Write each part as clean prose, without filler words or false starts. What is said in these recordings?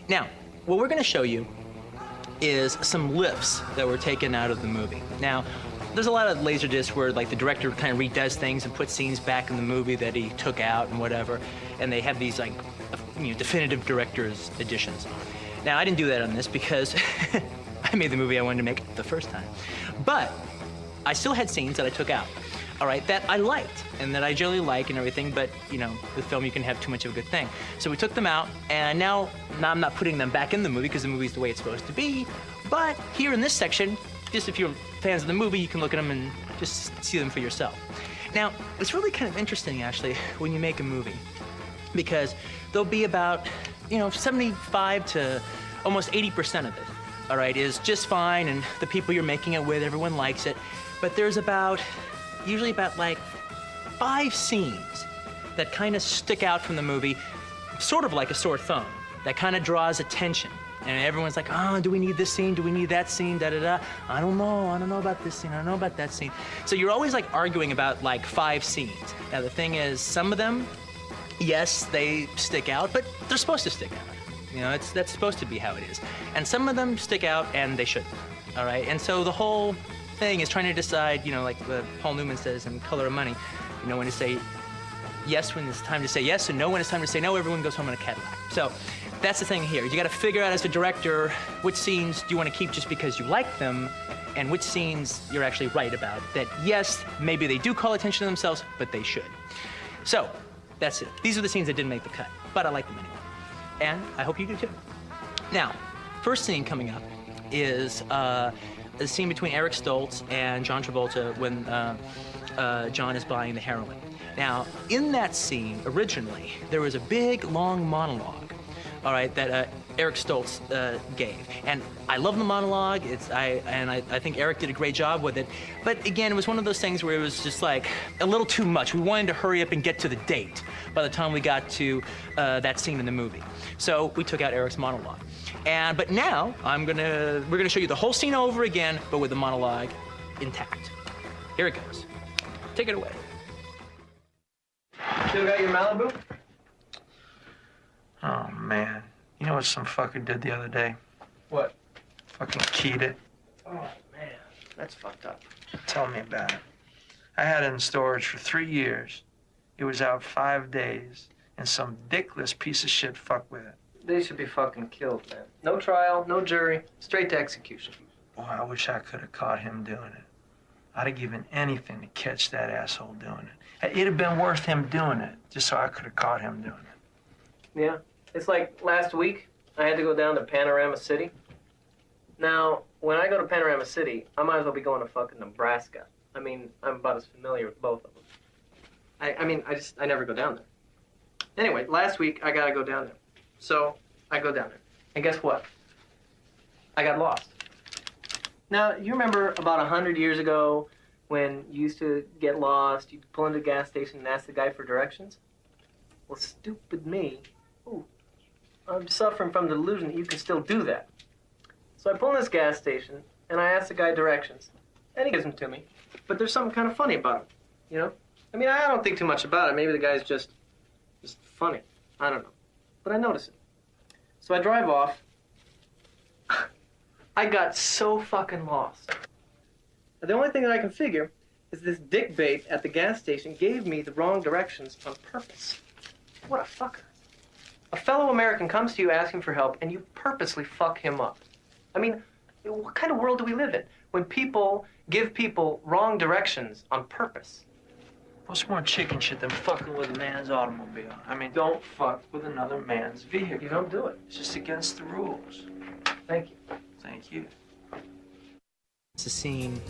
Now, what we're going to show you is some lifts that were taken out of the movie. Now, there's a lot of Laserdiscs where like the director kind of redoes things and puts scenes back in the movie that he took out and whatever, and they have these like, definitive director's editions. Now, I didn't do that on this because I made the movie I wanted to make the first time. But I still had scenes that I took out, all right, that I liked and that I generally like and everything, but, with film you can have too much of a good thing. So we took them out, and now I'm not putting them back in the movie because the movie's the way it's supposed to be, but here in this section, just if you're fans of the movie, you can look at them and just see them for yourself. Now, it's really kind of interesting, actually, when you make a movie, because there'll be about, 75 to almost 80% of it, all right, is just fine, and the people you're making it with, everyone likes it, but there's usually about like 5 scenes that kind of stick out from the movie, sort of like a sore thumb, that kind of draws attention. And everyone's like, oh, do we need this scene? Do we need that scene? Da-da-da. I don't know about this scene. I don't know about that scene. So you're always like arguing about like 5 scenes. Now the thing is, some of them, yes, they stick out, but they're supposed to stick out. That's supposed to be how it is. And some of them stick out and they shouldn't, all right? And so the whole thing is trying to decide, like Paul Newman says in Color of Money, when to say yes when it's time to say yes, and no when it's time to say no. Everyone goes home in a Cadillac. So that's the thing here. You got to figure out as a director which scenes do you want to keep just because you like them, and which scenes you're actually right about. That yes, maybe they do call attention to themselves, but they should. So that's it. These are the scenes that didn't make the cut, but I like them anyway, and I hope you do too. Now, first scene coming up is the scene between Eric Stoltz and John Travolta when John is buying the heroin. Now, in that scene, originally, there was a big, long monologue, all right, that Eric Stoltz gave. And I love the monologue. I think Eric did a great job with it. But again, it was one of those things where it was just like a little too much. We wanted to hurry up and get to the date by the time we got to that scene in the movie. So we took out Eric's monologue. But now we're gonna show you the whole scene over again, but with the monologue intact. Here it goes. Take it away. Still got your Malibu? Oh, man. You know what some fucker did the other day? What? Fucking keyed it. Oh, man. That's fucked up. Tell me about it. I had it in storage for 3 years. It was out 5 days, and some dickless piece of shit fucked with it. They should be fucking killed, man. No trial, no jury, straight to execution. Boy, I wish I could have caught him doing it. I'd have given anything to catch that asshole doing it. It'd have been worth him doing it, just so I could have caught him doing it. Yeah. It's like last week, I had to go down to Panorama City. Now, when I go to Panorama City, I might as well be going to fucking Nebraska. I mean, I'm about as familiar with both of them. I never go down there. Anyway, last week, I gotta go down there. So, I go down there. And guess what? I got lost. Now, you remember about 100 years ago when you used to get lost, you'd pull into a gas station and ask the guy for directions? Well, stupid me. Ooh, I'm suffering from the delusion that you can still do that. So I pull in this gas station, and I ask the guy directions, and he gives them to me. But there's something kind of funny about him, I mean, I don't think too much about it. Maybe the guy's just funny. I don't know. But I notice it. So I drive off. I got so fucking lost. The only thing that I can figure is this dickbait at the gas station gave me the wrong directions on purpose. What a fucker. A fellow American comes to you asking for help, and you purposely fuck him up. I mean, what kind of world do we live in when people give people wrong directions on purpose? What's more chicken shit than fucking with a man's automobile? I mean, don't fuck with another man's vehicle. You don't do it. It's just against the rules. Thank you. Thank you. It's a scene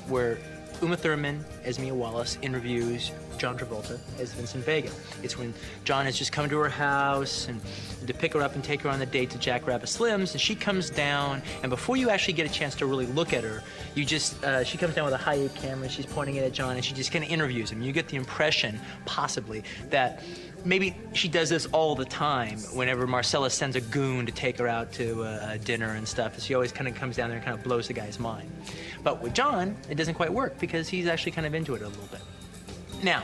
where Uma Thurman as Mia Wallace interviews John Travolta as Vincent Vega. It's when John has just come to her house and to pick her up and take her on the date to Jackrabbit Slim's, and she comes down, and before you actually get a chance to really look at her, she comes down with a high-8 camera, she's pointing it at John, and she just kind of interviews him. You get the impression, possibly, that maybe she does this all the time whenever Marcella sends a goon to take her out to dinner and stuff. She always kind of comes down there and kind of blows the guy's mind. But with John, it doesn't quite work because he's actually kind of into it a little bit. Now,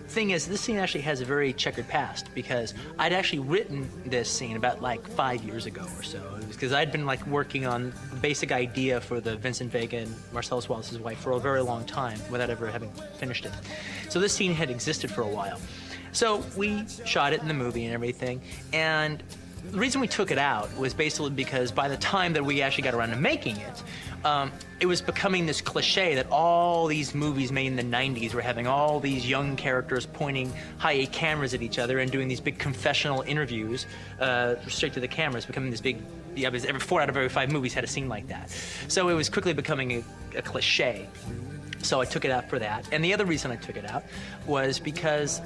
thing is, this scene actually has a very checkered past because I'd actually written this scene about like 5 years ago or so. Because I'd been like working on the basic idea for the Vincent Vega and Marcellus Wallace's wife for a very long time without ever having finished it. So this scene had existed for a while. So we shot it in the movie and everything, and the reason we took it out was basically because by the time that we actually got around to making it was becoming this cliche that all these movies made in the 90s were having all these young characters pointing high-8 cameras at each other and doing these big confessional interviews straight to the cameras, becoming this big, every 4 out of every 5 movies had a scene like that. So it was quickly becoming a cliche. So I took it out for that. And the other reason I took it out was because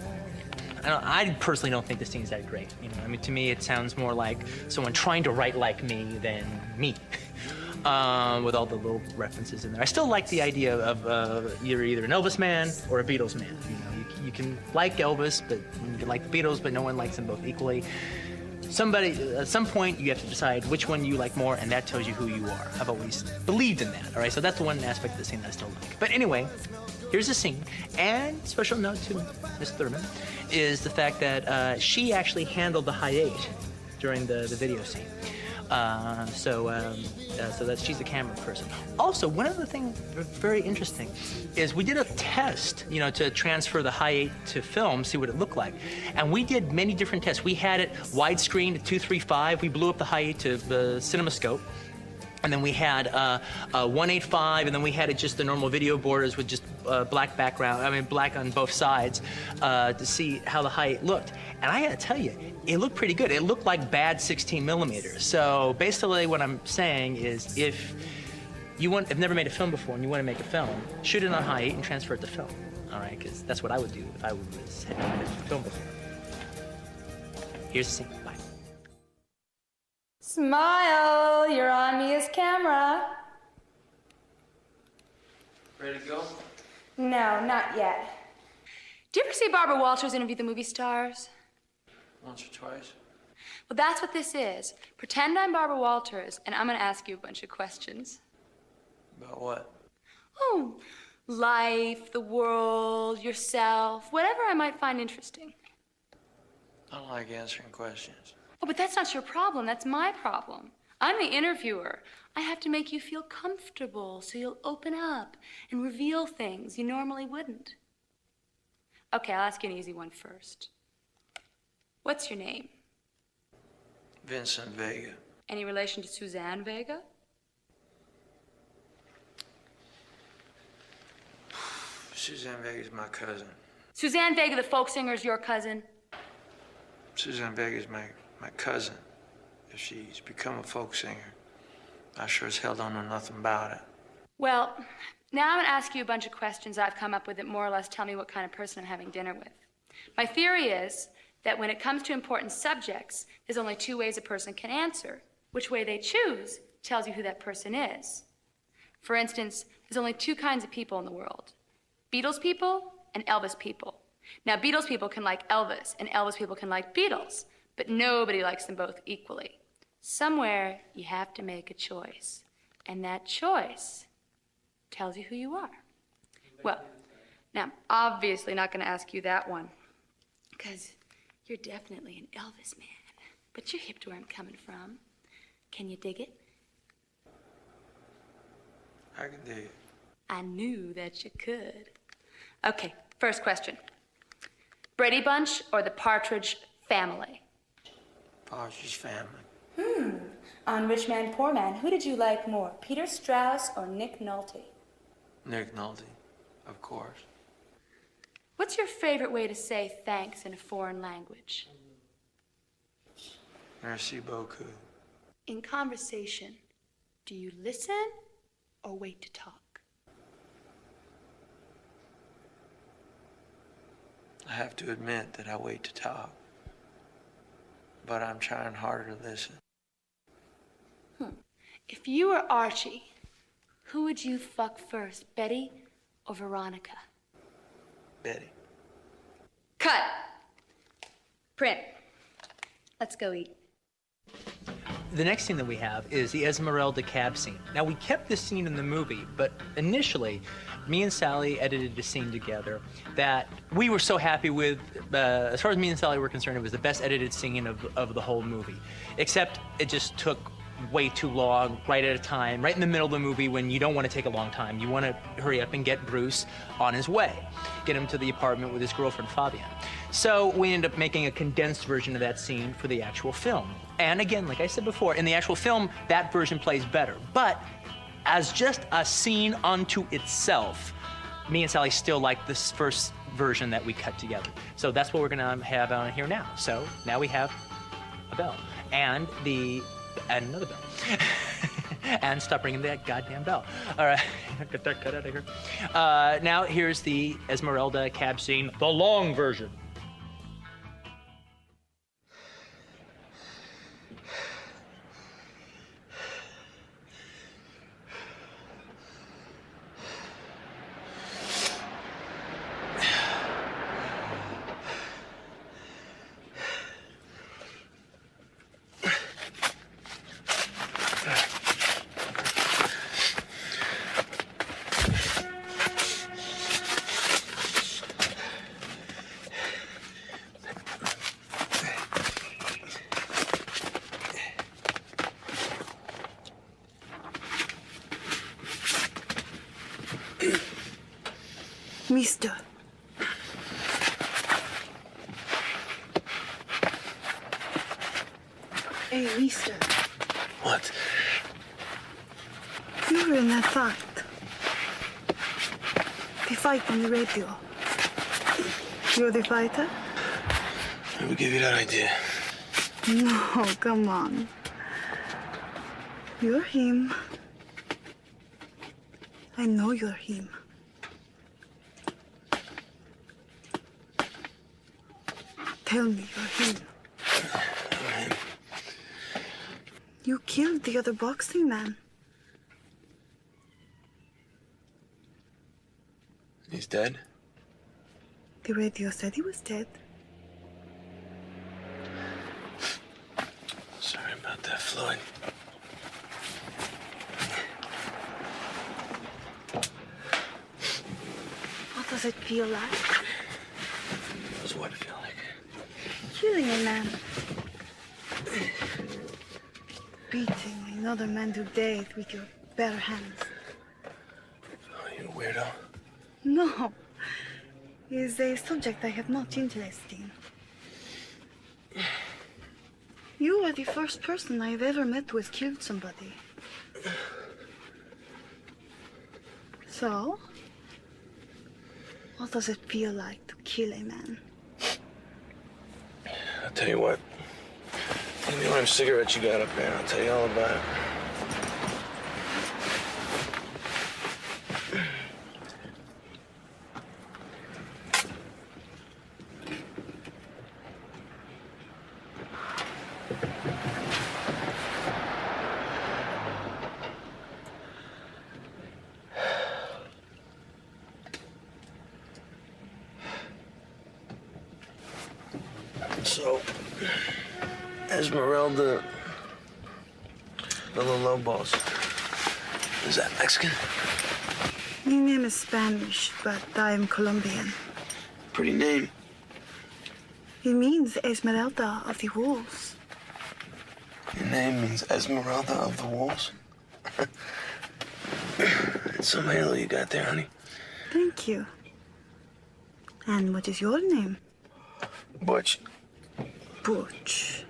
I personally don't think this scene is that great. You know, I mean, to me, it sounds more like someone trying to write like me than me, with all the little references in there. I still like the idea of you're either an Elvis man or a Beatles man. You know, you can like Elvis, but you can like the Beatles, but no one likes them both equally. At some point, you have to decide which one you like more, and that tells you who you are. I've always believed in that. All right, so that's one aspect of the scene that I still like. But anyway, here's the scene, and special note to Miss Thurman is the fact that she actually handled the high 8 during the video scene. So that she's a camera person. Also, one other thing very interesting is we did a test, you know, to transfer the high 8 to film, see what it looked like. And we did many different tests. We had it widescreen to 235. We blew up the high 8 to the CinemaScope. And then we had 185, and then we had it just the normal video borders with just black background, black on both sides, to see how the height looked. And I gotta tell you, it looked pretty good. It looked like bad 16 millimeters. So basically what I'm saying is if you have never made a film before and you want to make a film, shoot it on high 8 and transfer it to film. All right, because that's what I would do if I had made a film before. Here's the scene. Bye. Smile, you're on me as camera. Ready to go? No, not yet. Do you ever see Barbara Walters interview the movie stars? Once or twice. Well, that's what this is. Pretend I'm Barbara Walters, and I'm gonna ask you a bunch of questions. About what? Oh, life, the world, yourself, whatever I might find interesting. I don't like answering questions. Oh, but that's not your problem. That's my problem. I'm the interviewer. I have to make you feel comfortable so you'll open up and reveal things you normally wouldn't. Okay, I'll ask you an easy one first. What's your name? Vincent Vega. Any relation to Suzanne Vega? Suzanne Vega's my cousin. Suzanne Vega, the folk singer, is your cousin? Suzanne Vega's my cousin. If she's become a folk singer, I sure as hell don't know nothing about it. Well, now I'm going to ask you a bunch of questions I've come up with that more or less tell me what kind of person I'm having dinner with. My theory is that when it comes to important subjects, there's only 2 ways a person can answer. Which way they choose tells you who that person is. For instance, there's only 2 kinds of people in the world. Beatles people and Elvis people. Now, Beatles people can like Elvis, and Elvis people can like Beatles, but nobody likes them both equally. Somewhere, you have to make a choice, and that choice tells you who you are. Well, now, I'm obviously not going to ask you that one, because you're definitely an Elvis man, but you're hip to where I'm coming from. Can you dig it? I can dig it. I knew that you could. Okay, first question. Brady Bunch or the Partridge Family? Partridge Family. On Rich Man, Poor Man, who did you like more, Peter Strauss or Nick Nolte? Nick Nolte, of course. What's your favorite way to say thanks in a foreign language? Merci beaucoup. In conversation, do you listen or wait to talk? I have to admit that I wait to talk, but I'm trying harder to listen. If you were Archie, who would you fuck first, Betty or Veronica? Betty. Cut. Print. Let's go eat. the next scene that we have is the Esmeralda cab scene. Now, we kept this scene in the movie, but initially, me and Sally edited a scene together that we were so happy with. As far as me and Sally were concerned, it was the best edited scene of the whole movie. Except it just took way too long, right at a time, right in the middle of the movie when you don't want to take a long time. You want to hurry up and get Bruce on his way, get him to the apartment with his girlfriend, Fabian. So we ended up making a condensed version of that scene for the actual film. And again, like I said before, in the actual film, that version plays better. But as just a scene unto itself, me and Sally still like this first version that we cut together. So that's what we're gonna have on here now. So now we have a bell and another bell. And stop ringing that goddamn bell. All right, get that cut out of here. Now here's the Esmeralda cab scene, the long version. Mister. Hey, mister. What? You were in that fight. The fight on the radio. You're the fighter? Who gave you that idea? No, come on. You're him. I know you're him. Tell me you're him. I'm him. You killed the other boxing man. He's dead? The radio said he was dead. Sorry about that, Floyd. What does it feel like? What's what feel like? Killing a man. Beating another man to death with your bare hands. Oh, you a weirdo? No. Is a subject I have much interest in. You are the first person I've ever met who has killed somebody. So, what does it feel like to kill a man? I'll tell you what. Give me one of them cigarettes you got up there, and I'll tell you all about it. So, Esmeralda Villalobos. Is that Mexican? My name is Spanish, but I am Colombian. Pretty name. It means Esmeralda of the Wolves. Your name means Esmeralda of the Wolves? It's some halo you got there, honey. Thank you. And what is your name? Butch. Butch.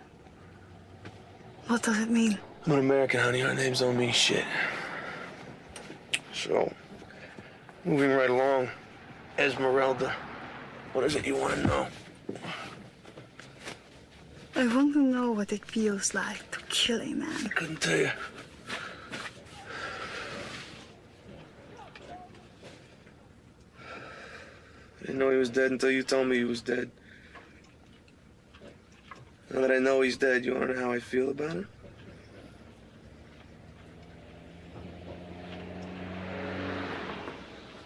What does it mean? I'm an American, honey. Our names don't mean shit. So, moving right along, Esmeralda, what is it you want to know? I want to know what it feels like to kill a man. I couldn't tell you. I didn't know he was dead until you told me he was dead. Now that I know he's dead, you want to know how I feel about it?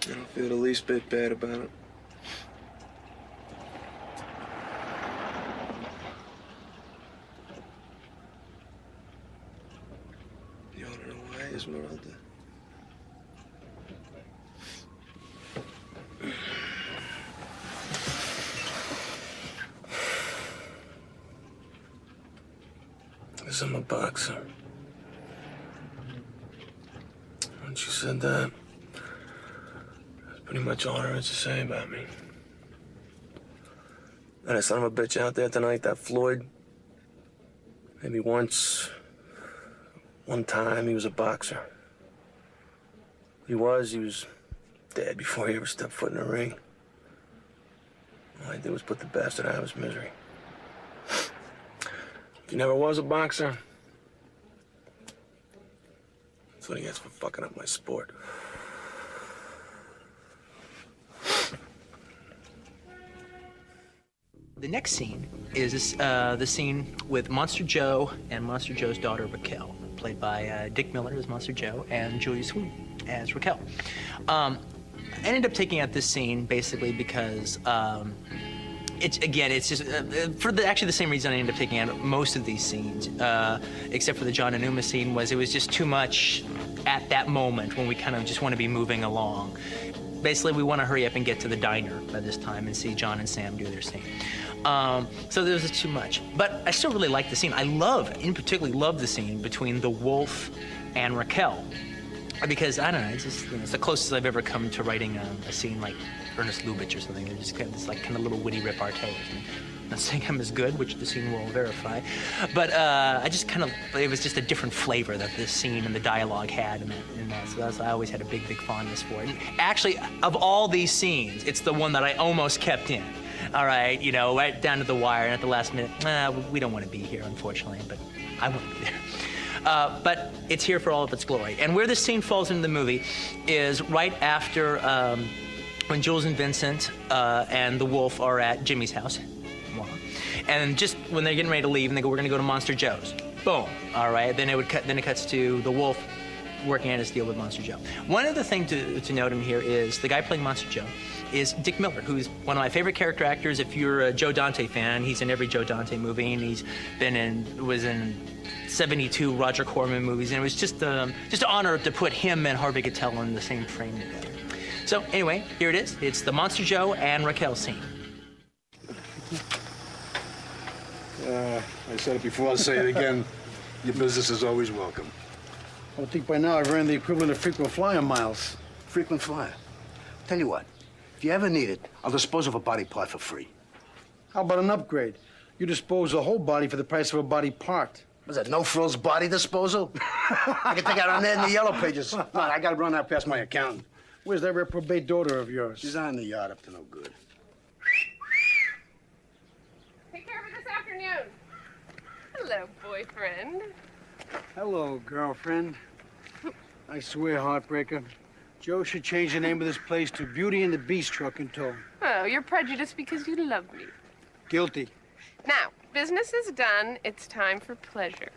I don't feel the least bit bad about it. Esmeralda. Guess I'm a boxer. Once you said that, that's pretty much all there is to say about me. That son of a bitch out there tonight, that Floyd, maybe one time he was a boxer. He was dead before he ever stepped foot in the ring. All I did was put the bastard out of his misery. If he never was a boxer, that's what he gets for fucking up my sport. The next scene is the scene with Monster Joe and Monster Joe's daughter Raquel, played by Dick Miller as Monster Joe and Julia Sweeney as Raquel. I ended up taking out this scene basically because it's just for actually the same reason I ended up taking out most of these scenes, except for the John Enuma scene. It was just too much at that moment when we kind of just want to be moving along. Basically, we want to hurry up and get to the diner by this time and see John and Sam do their scene. So there was too much. But I still really like the scene. I particularly love the scene between the Wolf and Raquel. Because, I don't know, it's the closest I've ever come to writing a scene like Ernest Lubitsch or something. They're just kind of this kind of little witty repartee. I'm not saying I'm as good, which the scene will verify, but it was just a different flavor that this scene and the dialogue had in that. So I always had a big fondness for it. And actually, of all these scenes, it's the one that I almost kept in. All right, right down to the wire, and at the last minute, we don't want to be here, unfortunately, but I want to be there. But it's here for all of its glory. And where this scene falls into the movie is right after when Jules and Vincent and the Wolf are at Jimmy's house. And just when they're getting ready to leave, and they go, "We're going to go to Monster Joe's." Boom. All right. Then it cuts to the Wolf working out his deal with Monster Joe. One other thing to note in here is the guy playing Monster Joe is Dick Miller, who's one of my favorite character actors. If you're a Joe Dante fan, he's in every Joe Dante movie, and was in 72 Roger Corman movies, and it was just an honor to put him and Harvey Keitel in the same frame together. So anyway, here it is. It's the Monster Joe and Raquel scene. I said it before, I'll say it again. Your business is always welcome. I would think by now I've earned the equivalent of frequent flyer miles. Frequent flyer. Tell you what, if you ever need it, I'll dispose of a body part for free. How about an upgrade? You dispose the whole body for the price of a body part. Was that no-frills body disposal? I can take out on that in the yellow pages. No, I gotta run that past my accountant. Where's that reprobate daughter of yours? She's out in the yard up to no good. Take care of it this afternoon. Hello, boyfriend. Hello, girlfriend. I swear, heartbreaker, Joe should change the name of this place to Beauty and the Beast Truck and Tow. Oh, you're prejudiced because you love me. Guilty. Now, business is done. It's time for pleasure.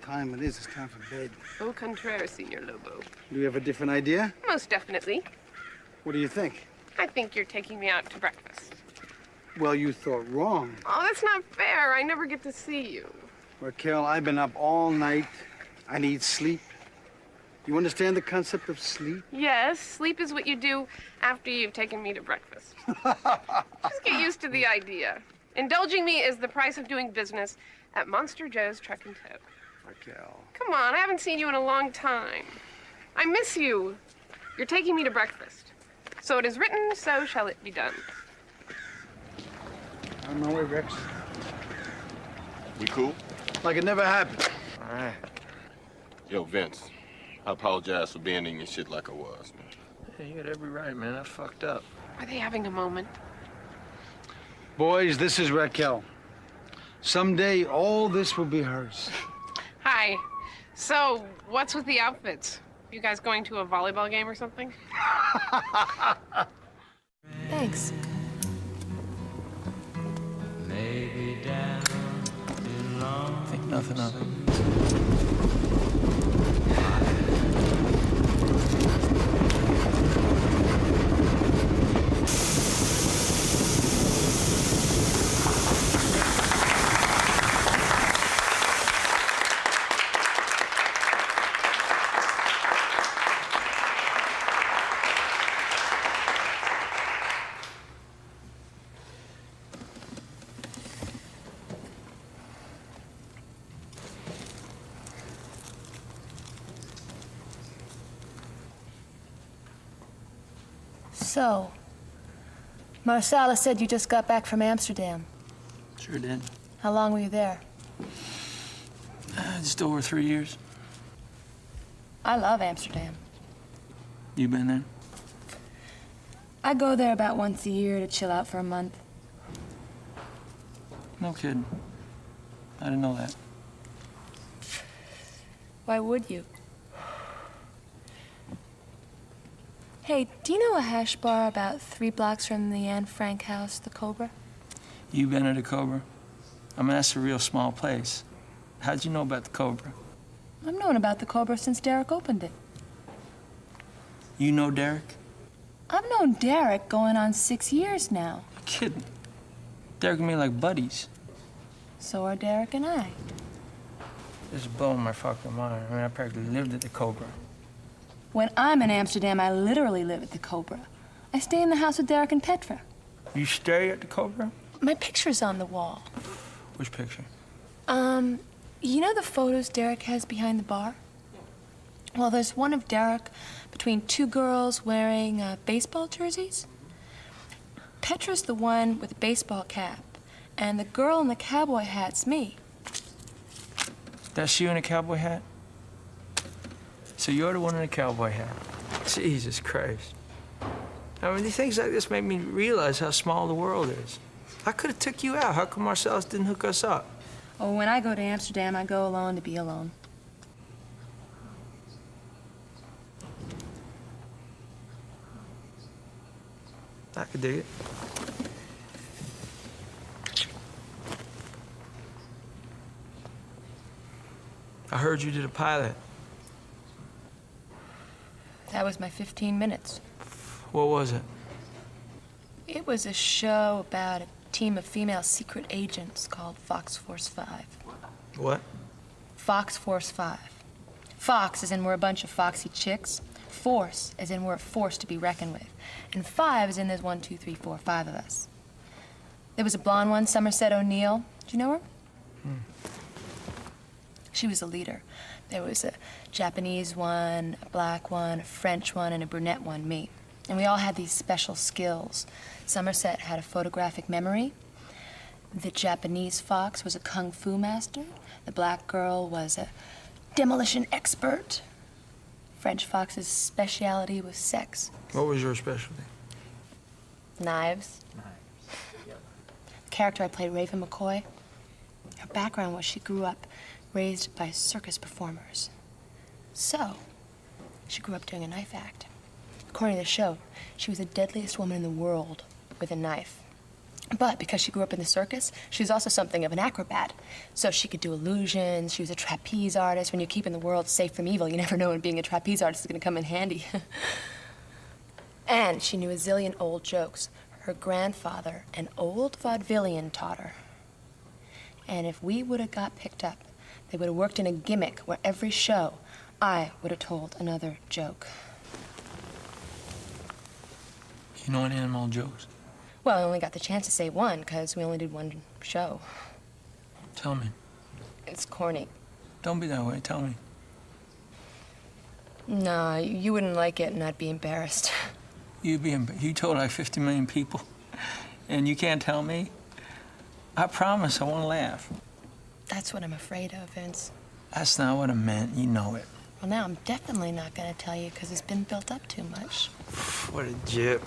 Time it is. It's time for bed. Au contraire, Senor Lobo. Do you have a different idea? Most definitely. What do you think? I think you're taking me out to breakfast. Well, you thought wrong. Oh, that's not fair. I never get to see you. Raquel, I've been up all night. I need sleep. You understand the concept of sleep? Yes, sleep is what you do after you've taken me to breakfast. Just get used to the idea. Indulging me is the price of doing business at Monster Joe's Truck and Tow. Raquel. Come on, I haven't seen you in a long time. I miss you. You're taking me to breakfast. So it is written, so shall it be done. On my way, Rex. We cool? Like it never happened. All right. Yo, Vince, I apologize for being in your shit like I was, man. Yeah, you got every right, man. I fucked up. Are they having a moment? Boys, this is Raquel. Someday, all this will be hers. Hi. So, what's with the outfits? You guys going to a volleyball game or something? Thanks. Think nothing of it. So, Marsala said you just got back from Amsterdam. Sure did. How long were you there? Just over 3 years. I love Amsterdam. You been there? I go there about once a year to chill out for a month. No kidding. I didn't know that. Why would you? Hey, do you know a hash bar about 3 blocks from the Anne Frank house, the Cobra? You been at the Cobra? I mean, that's a real small place. How'd you know about the Cobra? I've known about the Cobra since Derek opened it. You know Derek? I've known Derek going on 6 years now. You're kidding. Derek and me like buddies. So are Derek and I. This is blowing my fucking mind. I mean, I practically lived at the Cobra. When I'm in Amsterdam, I literally live at the Cobra. I stay in the house with Derek and Petra. You stay at the Cobra? My picture's on the wall. Which picture? You know the photos Derek has behind the bar? Well, there's one of Derek between 2 girls wearing baseball jerseys. Petra's the one with the baseball cap, and the girl in the cowboy hat's me. That's you in a cowboy hat? So you're the one in a cowboy hat. Jesus Christ. I mean, things like this make me realize how small the world is. I could have took you out. How come Marcellus didn't hook us up? Oh, when I go to Amsterdam, I go alone to be alone. I could dig it. I heard you did a pilot. That was my 15 minutes. What was it? It was a show about a team of female secret agents called Fox Force 5. What? Fox Force 5. Fox as in we're a bunch of foxy chicks. Force as in we're a force to be reckoned with. And 5 as in there's 1, 2, 3, 4, 5 of us. There was a blonde one, Somerset O'Neill. Do you know her? She was the leader. There was a Japanese one, a black one, a French one, and a brunette one, me. And we all had these special skills. Somerset had a photographic memory. The Japanese fox was a kung fu master. The black girl was a demolition expert. French fox's specialty was sex. What was your specialty? Knives. The character I played, Raven McCoy, her background was she grew up raised by circus performers. So, she grew up doing a knife act. According to the show, she was the deadliest woman in the world with a knife. But because she grew up in the circus, she was also something of an acrobat. So she could do illusions, she was a trapeze artist. When you're keeping the world safe from evil, you never know when being a trapeze artist is gonna come in handy. And she knew a zillion old jokes. Her grandfather, an old vaudevillian, taught her. And if we would have got picked up, they would have worked in a gimmick where every show, I would have told another joke. You know any animal jokes? Well, I only got the chance to say one, because we only did one show. Tell me. It's corny. Don't be that way. Tell me. No, you wouldn't like it, and I'd be embarrassed. You told like 50 million people, and you can't tell me? I promise I won't laugh. That's what I'm afraid of, Vince. That's not what I meant. You know it. Well, now I'm definitely not going to tell you, because it's been built up too much. What a jip.